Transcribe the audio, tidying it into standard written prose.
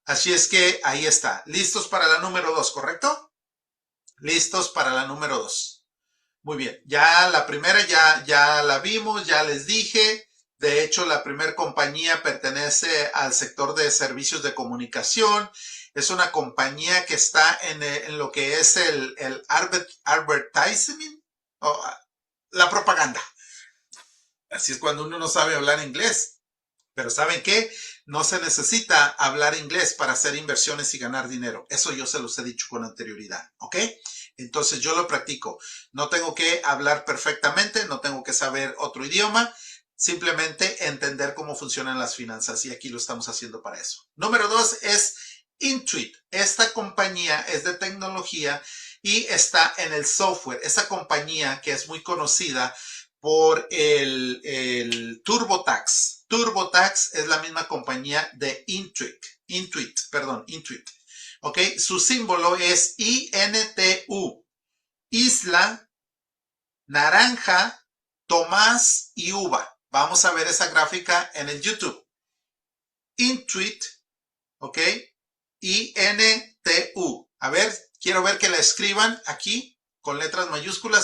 Así es que ahí está. ¿Listos para la número 2, correcto? Listos para la número 2. Muy bien. Ya la primera ya la vimos, ya les dije. De hecho, la primera compañía pertenece al sector de servicios de comunicación. Es una compañía que está en lo que es el advertising, o la propaganda. Así es cuando uno no sabe hablar inglés. Pero ¿saben qué? No se necesita hablar inglés para hacer inversiones y ganar dinero. Eso yo se los he dicho con anterioridad, ¿ok? Entonces yo lo practico. No tengo que hablar perfectamente, no tengo que saber otro idioma, simplemente entender cómo funcionan las finanzas y aquí lo estamos haciendo para eso. Número 2 es Intuit. Esta compañía es de tecnología y está en el software. Esta compañía que es muy conocida por el TurboTax. TurboTax es la misma compañía de Intuit. ¿Ok? Su símbolo es INTU. Isla, naranja, Tomás y uva. Vamos a ver esa gráfica en el YouTube. Intuit, ¿ok? INTU. A ver, quiero ver que la escriban aquí con letras mayúsculas.